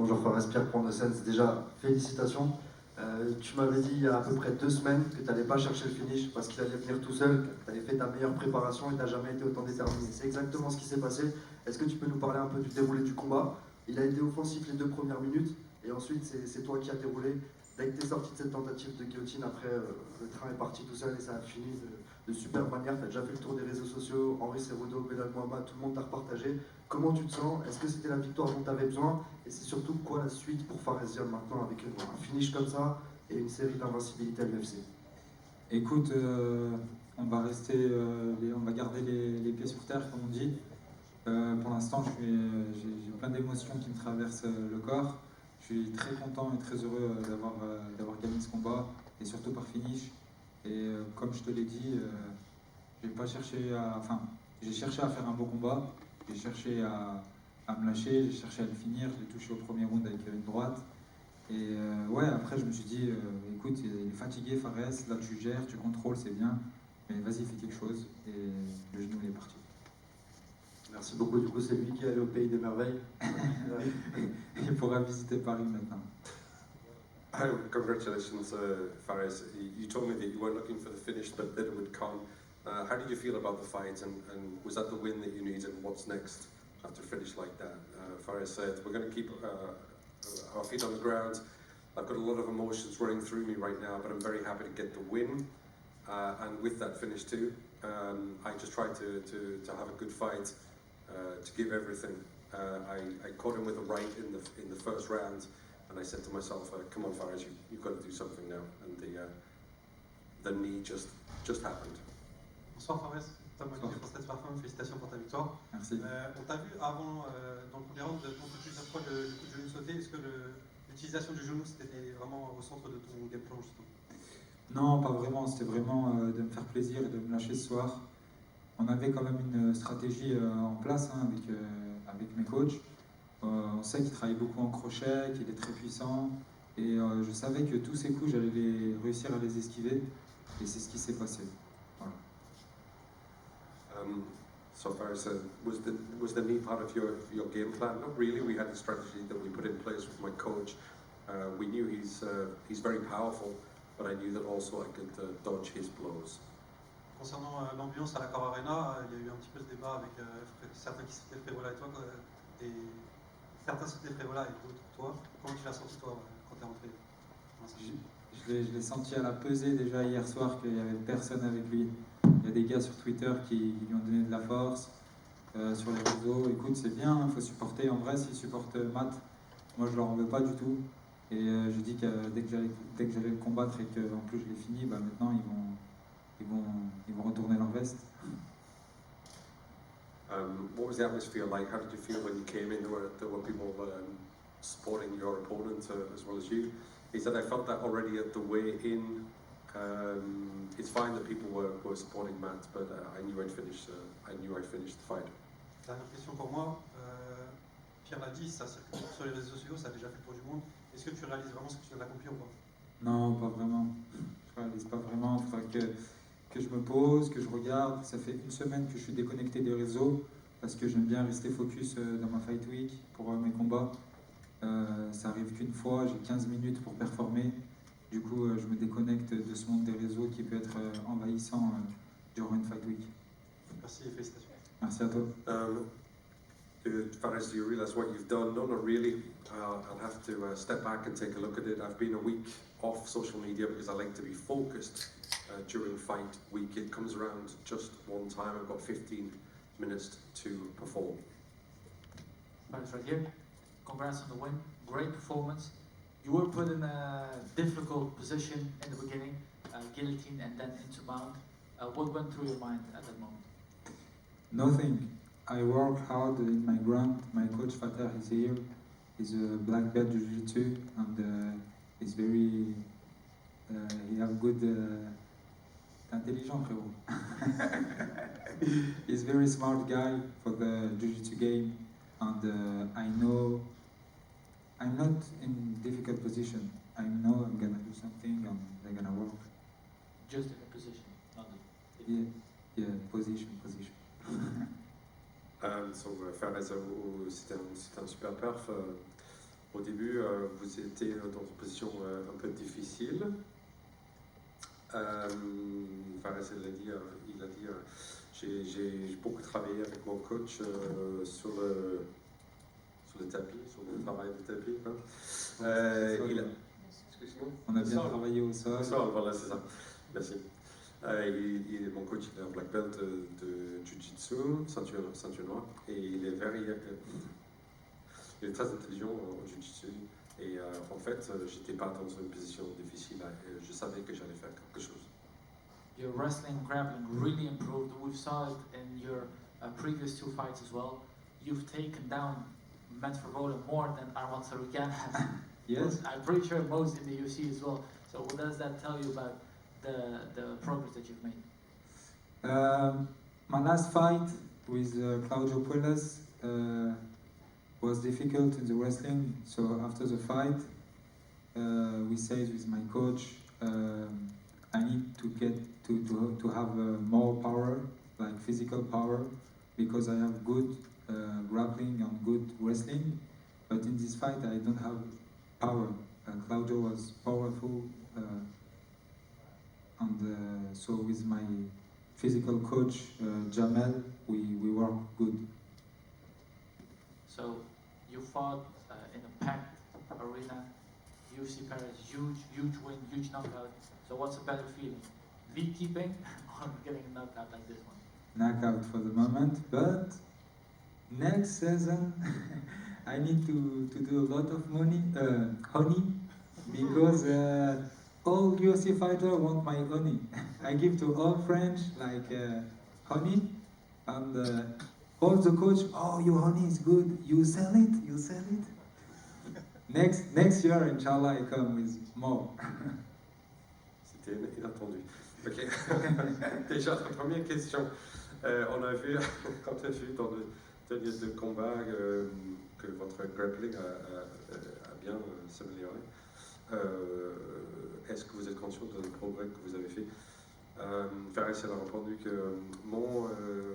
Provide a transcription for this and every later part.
Bonjour Fares, Pierre Pondesens. Déjà, félicitations. Tu m'avais dit il y a à peu près 2 semaines que tu n'allais pas chercher le finish parce qu'il allait venir tout seul, que tu avais fait ta meilleure préparation et tu n'as jamais été autant déterminé. C'est exactement ce qui s'est passé. Est-ce que tu peux nous parler un peu du déroulé du combat? Il a été offensif les 2 premières minutes et ensuite c'est toi qui as déroulé. Dès que tu es sorti de cette tentative de guillotine, après le train est parti tout seul et ça a fini de super manière. Tu as déjà fait le tour des réseaux sociaux, Henri Cerudo, Belal Mohamed, tout le monde t'a repartagé. Comment tu te sens? Est-ce que c'était la victoire dont tu avais besoin? Et c'est surtout quoi la suite pour Faresian maintenant avec un finish comme ça et une série d'invincibilité à l'UFC? Écoute, on va rester, on va garder les pieds sur terre, comme on dit. Pour l'instant, j'ai plein d'émotions qui me traversent le corps. Je suis très content et très heureux d'avoir gagné ce combat, et surtout par finish. Et comme je te l'ai dit, j'ai pas cherché à, enfin, j'ai cherché à faire un beau combat. J'ai cherché à me lâcher, j'ai cherché à le finir. Je l'ai touché au premier round avec une droite. Et ouais, après je me suis dit, écoute, il est fatigué Fares, là tu gères, tu contrôles, c'est bien, mais vas-y, fais quelque chose. Et le genou il est parti. Merci beaucoup. Du coup, c'est lui qui est allé au pays des merveilles. Il pourra visiter Paris maintenant. Congratulations, Fares. You told me that you weren't looking for the finish, but that it would come. How did you feel about the fight, and was that the win that you needed? What's next after a finish like that? Fares said, we're going to keep our feet on the ground. I've got a lot of emotions running through me right now, but I'm very happy to get the win. And with that finish too, I just tried to have a good fight, to give everything. I caught him with a right in the first round, and I said to myself, come on Fares, you've got to do something now. And the knee just happened. Bonsoir Fares, Tom Olivier pour cette parfum, félicitations pour ta victoire. Merci. On t'a vu avant, dans le premier round, tenter plusieurs fois le coup de genou sauté. Est-ce que l'utilisation du genou c'était vraiment au centre de ton game plan justement? Non, pas vraiment, c'était vraiment de me faire plaisir et de me lâcher ce soir. On avait quand même une stratégie en place avec mes coachs. On sait qu'il travaille beaucoup en crochet, qu'il est très puissant. Et je savais que tous ces coups, j'allais réussir à les esquiver. Et c'est ce qui s'est passé. Voilà. So Fares, was the knee part of your game plan? Not really. We had a strategy that we put in place with my coach. We knew he's very powerful, but I knew that also I could dodge his blows. Concernant l'ambiance à la Core Arena, il y a eu un petit peu ce débat avec certains qui citaient Frévola et toi, et certains citaient Frévola et d'autres toi. Comment tu l'as senti toi quand tu es rentré dans la salle? Je l'ai senti à la pesée déjà hier soir qu'il n'y avait personne avec lui. Il y a des gars sur Twitter qui lui ont donné de la force, sur les réseaux. Écoute, c'est bien, il faut supporter. En vrai, s'ils supportent Matt, moi je leur en veux pas du tout. Et je dis que dès que j'allais le combattre et qu'en plus je l'ai fini, bah maintenant ils vont retourner leur veste. What was the atmosphere like? How did you feel when you came in? There were people supporting your opponent as well as you. He said, I felt that already at the way in. It's fine that people were supporting Matt, but I knew I'd finish the fight. Dernière question pour moi. Pierre l'a dit, ça circule sur les réseaux sociaux, ça a déjà fait le tour du monde. Est-ce que tu réalises vraiment ce que tu viens d'accomplir ou pas? Non, pas vraiment. Je réalise pas vraiment. Il faudra que je me pose, que je regarde. Ça fait une semaine que je suis déconnecté des réseaux parce que j'aime bien rester focus dans ma fight week pour mes combats. Ça arrive qu'une fois, j'ai 15 minutes pour performer. Du coup, je me déconnecte de ce monde des réseaux qui peut être envahissant durant une fight week. Merci et félicitations. Merci à toi. Fares, do you realize what you've done? No, not really. I'll have to step back and take a look at it. I've been a week off social media because I like to be focused during fight week. It comes around just one time. I've got 15 minutes to perform. Fares right here. Congrats on the win. Great performance. You were put in a difficult position in the beginning, guillotine and then into mount. What went through your mind at that moment? Nothing. I work hard in my ground. My coach Fatah is here. He's a black belt jiu-jitsu and he's very. He have good. Intelligent frérot. He's very smart guy for the jiu-jitsu game, and I know. I'm not in difficult position. I know I'm gonna do something and they're gonna work. Just in a position, not the Yeah, position. So Fares, c'était un super perf. Au début, vous étiez dans une position un peu difficile. Fares, il a dit j'ai beaucoup travaillé avec mon coach sur le tapis, sur le travail de tapis. Hein. Excuse-moi. On a bien travaillé au sol. Au sol, voilà, c'est ça. Merci. Mon coach, il est un black belt de Jiu-Jitsu, ceinture noire, et il est très intelligent en Jiu-Jitsu. Et en fait, j'étais pas dans une position difficile. Je savais que j'allais faire quelque chose. Your wrestling, grappling really improved. We saw it in your previous 2 fights as well. You've taken down Matt Frevola more than Arman Tsarukyan has. Yes. I'm pretty sure most in the UFC as well. So what does that tell you about the progress that you've made? My last fight with Claudio Puelles was difficult in the wrestling. So after the fight, we said with my coach, I need to get to have more power, like physical power, because I have good grappling and good wrestling. But in this fight, I don't have power. Claudio was powerful, and so with my physical coach Jamel, we work good. So you fought in a packed arena, UFC Paris, huge win, huge knockout. So what's a better feeling? Lead keeping or getting a knockout like this one? Knockout for the moment, but next season I need to do a lot of honey, because all UFC fighters want my honey. I give to all French like honey, and all the coach, oh, your honey is good, you sell it. Next year, inshallah, I come with more. C'était inattendu. Ok. Déjà, la première question. On a vu, quand on a vu dans le tennis de combat que votre grappling a bien s'amélioré. Est-ce que vous êtes conscient de progrès que vous avez fait? Fares a répondu que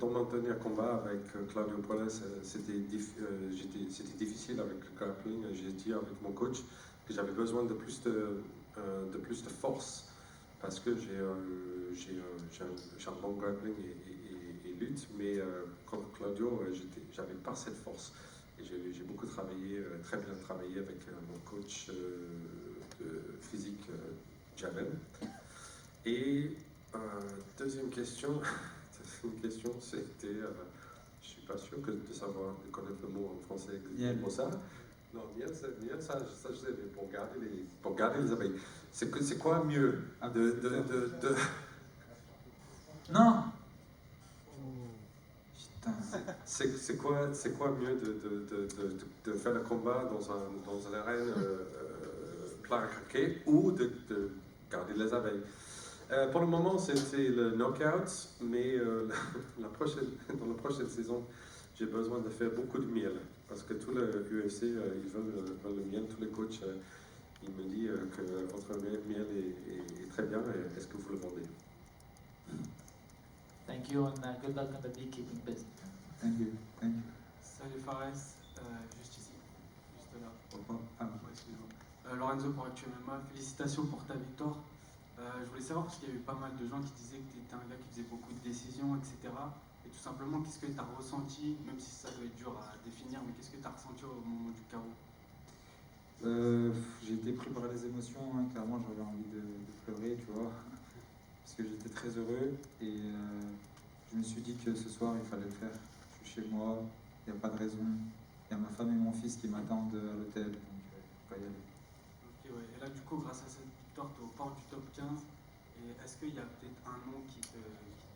dans mon dernier combat avec Claudio Puelles, c'était difficile avec le grappling. J'ai dit avec mon coach que j'avais besoin de plus de force parce que j'ai un bon grappling et lutte, mais contre Claudio, j'avais pas cette force. Et j'ai beaucoup travaillé, très bien travaillé avec mon coach de physique, Jamel. Et deuxième question, c'était, je suis pas sûr de connaître le mot en français pour ça. Non, miel, ça je sais, mais pour garder les abeilles. C'est quoi mieux Non. C'est quoi mieux de faire le combat dans une arène plein à craquer ou de garder les abeilles? Pour le moment, c'était le knockout, mais dans la prochaine saison, j'ai besoin de faire beaucoup de miel. Parce que tout le UFC, ils veulent le miel. Tous les coachs, ils me disent que votre miel est très bien. Est-ce que vous le vendez? Thank you and good luck on the beekeeping business. Thank you. Salut Fares, juste ici, juste là. Ah. Ouais, excuse-moi. Lorenzo pour Actu MMA, félicitations pour ta victoire. Je voulais savoir, parce qu'il y a eu pas mal de gens qui disaient que tu étais un gars qui faisait beaucoup de décisions, etc. Et tout simplement, qu'est-ce que tu as ressenti, même si ça doit être dur à définir, mais qu'est-ce que tu as ressenti au moment du chaos? J'ai été pris par les émotions, hein. Clairement j'avais envie de pleurer, tu vois, parce que j'étais très heureux et je me suis dit que ce soir il fallait le faire. Je suis chez moi, il n'y a pas de raison, il y a ma femme et mon fils qui m'attendent à l'hôtel, donc il faut y aller. Ok, ouais. Et là du coup, grâce à cette victoire, tu es au port du top 15, et est-ce qu'il y a peut-être un nom qui te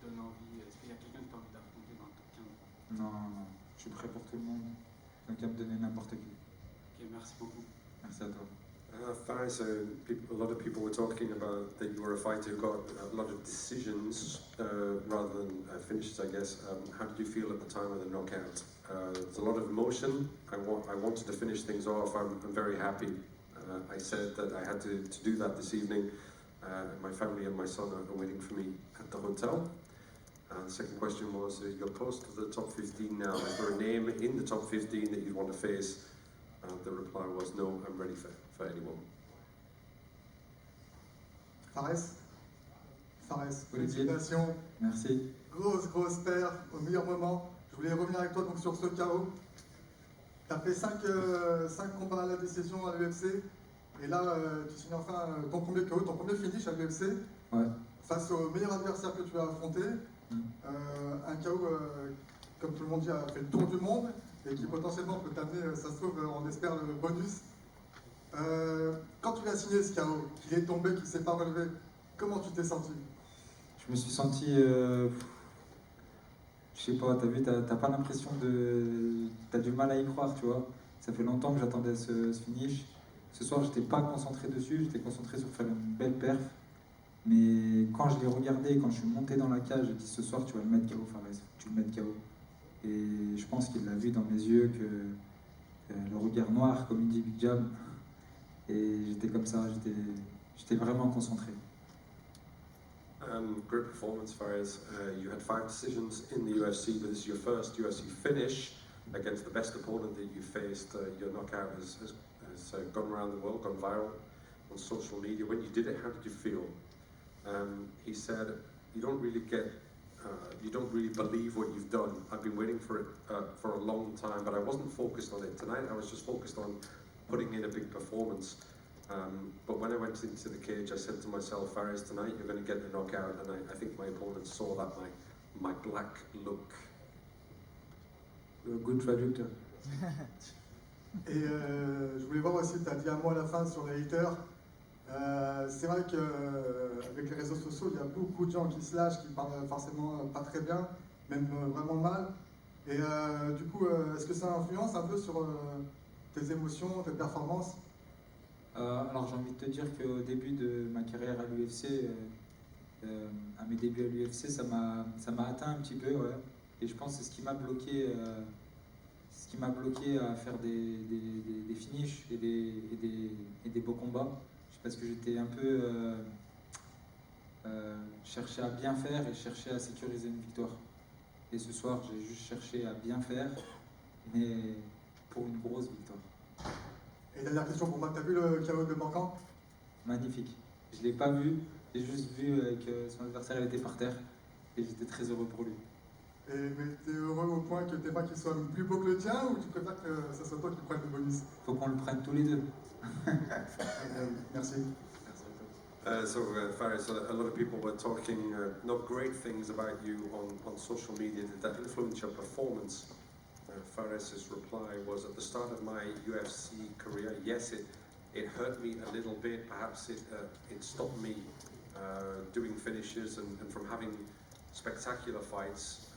donne envie, est-ce qu'il y a quelqu'un que tu as envie d'affronter dans le top 15? Non, je suis prêt pour tout le monde, donc il va me donner n'importe qui. Ok, merci beaucoup. Merci à toi. Fares, a lot of people were talking about that you were a fighter who got a lot of decisions rather than finishes, I guess. How did you feel at the time of the knockout? There's a lot of emotion. I wanted to finish things off. I'm very happy. I said that I had to do that this evening. My family and my son are waiting for me at the hotel. The second question was, you're close to the top 15 now. Is there a name in the top 15 that you want to face The reply was, no, I'm ready for anyone. Fares, Olivier. félicitations. Merci. Grosse paire, au meilleur moment. Je voulais revenir avec toi donc, sur ce KO. Tu as fait 5 combats à la décision à l'UFC. Et là, tu signes enfin ton premier KO, ton premier finish à l'UFC. Ouais. Face au meilleur adversaire que tu as affronté. Un KO, comme tout le monde dit, a fait le tour du monde. Et qui potentiellement peut t'amener, ça se trouve, on espère, le bonus. Quand tu l'as signé ce KO, qu'il est tombé, qu'il ne s'est pas relevé, comment tu t'es senti? Je me suis senti, je sais pas, t'as vu, t'as pas l'impression de, t'as du mal à y croire, tu vois. Ça fait longtemps que j'attendais ce finish. Ce soir, j'étais pas concentré dessus, j'étais concentré sur faire une belle perf. Mais quand je l'ai regardé, quand je suis monté dans la cage, j'ai dit ce soir tu vas le mettre KO, Fares, tu le mets KO. Et je pense qu'il l'a vu dans mes yeux que le regard noir, comme il dit Big Jam. Et j'étais comme ça, j'étais vraiment concentré. Great performance, Fares. You had 5 decisions in the UFC, but this is your first UFC finish against the best opponent that you faced. Your knockout has gone around the world, gone viral on social media. When you did it, how did you feel? He said, you don't really believe what you've done. I've been waiting for it for a long time, but I wasn't focused on it tonight. I was just focused on putting in a big performance. But when I went into the cage, I said to myself, Fares, tonight you're going to get the knockout, and I think my opponent saw that, my black look. Good traductor. Et je voulais voir aussi, tu as dit un mot à la fin sur les haters. C'est vrai qu'avec les réseaux sociaux, il y a beaucoup de gens qui se lâchent, qui parlent forcément pas très bien, même vraiment mal. Et du coup, est-ce que ça influence un peu sur tes émotions, tes performances? Alors j'ai envie de te dire qu'au début de ma carrière à l'UFC, à mes débuts à l'UFC, ça m'a atteint un petit peu, ouais. Et je pense que c'est ce qui m'a bloqué, à faire des finishes et des beaux combats. Parce que j'étais un peu cherché à bien faire et cherché à sécuriser une victoire. Et ce soir, j'ai juste cherché à bien faire, mais pour une grosse victoire. Et dernière question pour moi, tu as vu le KO de Mankan? Magnifique. Je ne l'ai pas vu, j'ai juste vu que son adversaire était par terre et j'étais très heureux pour lui. Mais tu es heureux au point que tes mains qui soient plus beaux que le tien, ou tu préfères que ce soit toi qui prenne le bonus? Faut qu'on le prenne tous les deux. Merci. Fares, a lot of people were talking not great things about you on social media. Did that influence your performance? Fares' reply was, at the start of my UFC career, yes, it hurt me a little bit. Perhaps it stopped me doing finishes and from having spectacular fights.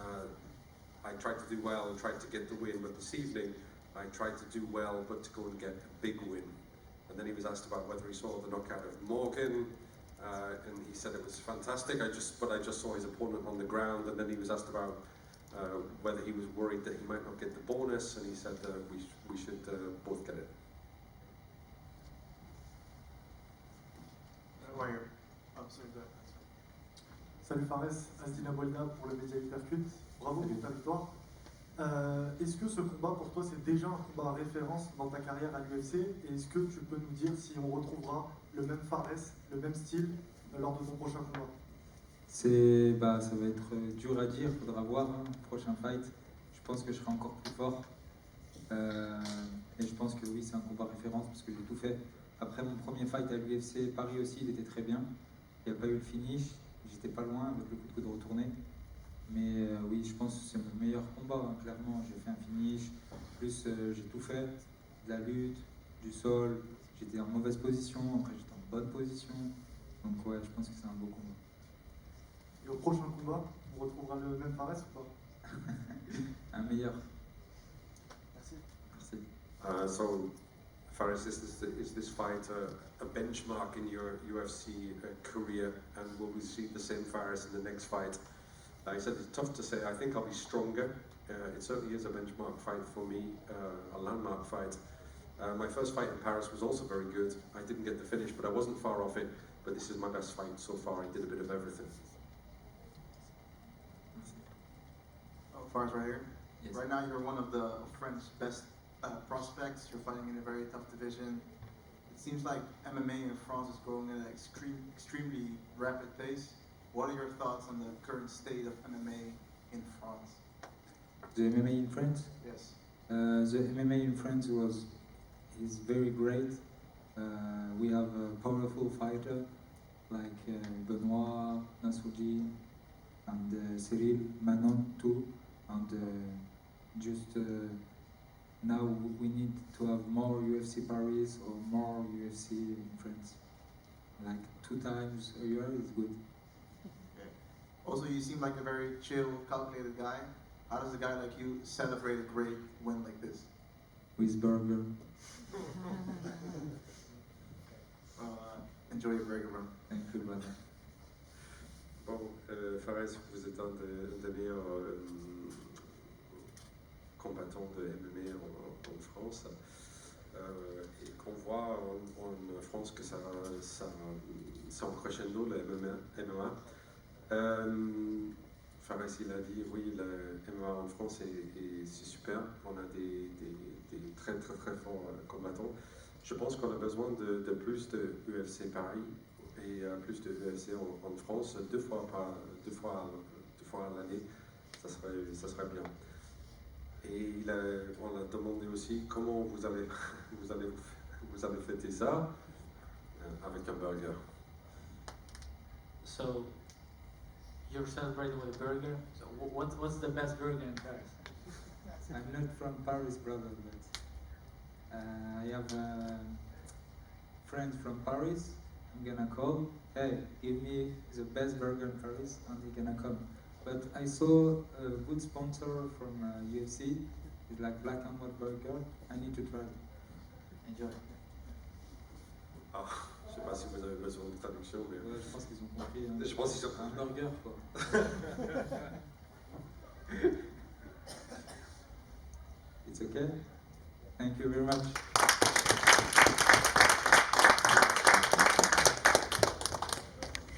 I tried to do well and tried to get the win, but this evening I tried to do well, but to go and get a big win. And then he was asked about whether he saw the knockout of Morgan, and he said it was fantastic. I just saw his opponent on the ground, and then he was asked about whether he was worried that he might not get the bonus, and he said we should both get it. Right here. Oh, sorry, go ahead. Salut Fares, Asdina Bolda pour le Média Hypercute. Bravo pour ta victoire. Est-ce que ce combat pour toi c'est déjà un combat à référence dans ta carrière à l'UFC? Et est-ce que tu peux nous dire si on retrouvera le même Fares, le même style lors de ton prochain combat? Ça va être dur à dire, faudra voir, hein, prochain fight. Je pense que je serai encore plus fort. Et je pense que oui, c'est un combat référence parce que j'ai tout fait. Après mon premier fight à l'UFC Paris aussi, il était très bien. Il n'y a pas eu le finish, j'étais pas loin avec le coup de coude retourné. Mais oui, je pense que c'est mon meilleur combat, hein, clairement. J'ai fait un finish, plus j'ai tout fait, de la lutte, du sol. J'étais en mauvaise position, après j'étais en bonne position. Donc ouais, je pense que c'est un beau combat. Et au prochain combat, on retrouvera le même Fares ou pas? Un meilleur. Merci. Merci. So, Fares, is this fight a benchmark in your UFC career, and will we see the same Fares in the next fight? He said it's tough to say. I think I'll be stronger. It certainly is a benchmark fight for me, a landmark fight. My first fight in Paris was also very good. I didn't get the finish, but I wasn't far off it. But this is my best fight so far. I did a bit of everything. Oh, Fares right here. Yes. Right now, you're one of the French best prospects. You're fighting in a very tough division. It seems like MMA in France is growing at an extremely rapid pace. What are your thoughts on the current state of MMA in France? The MMA in France? Yes. The MMA in France is very great. We have a powerful fighter like Benoit, Nassoudi, and Cyril, Manon too. And now we need to have more UFC Paris or more UFC in France. Like 2 times a year is good. Okay. Also, you seem like a very chill, calculated guy. How does a guy like you celebrate a great win like this? With burger. Enjoy your burger run. Thank you, brother. Bon, Fares, vous êtes un des meilleurs combattants de MMA en France. Et qu'on voit en France que c'est en crescendo, le MMA. Fares, il a dit, oui, le MMA en France, c'est super. On a des très forts combattants. Je pense qu'on a besoin de plus de UFC Paris et plus de UFC en France, deux fois à l'année, ça serait bien. Et on a demandé aussi comment vous allez fêter ça avec un burger. So, you're celebrating with a burger. So, what's the best burger in Paris? I'm not from Paris, brother, but I have a friend from Paris. I'm gonna call, hey, give me the best burger in Paris, and he's gonna come. But I saw a good sponsor from UFC. It's like Black and White Burger. I need to try it. Enjoy. Ah, je sais pas si vous avez besoin de traduction, mais Ouais, je pense qu'ils ont compris. Hein. je pense qu'ils ont Un burger, quoi. It's okay? Thank you very much.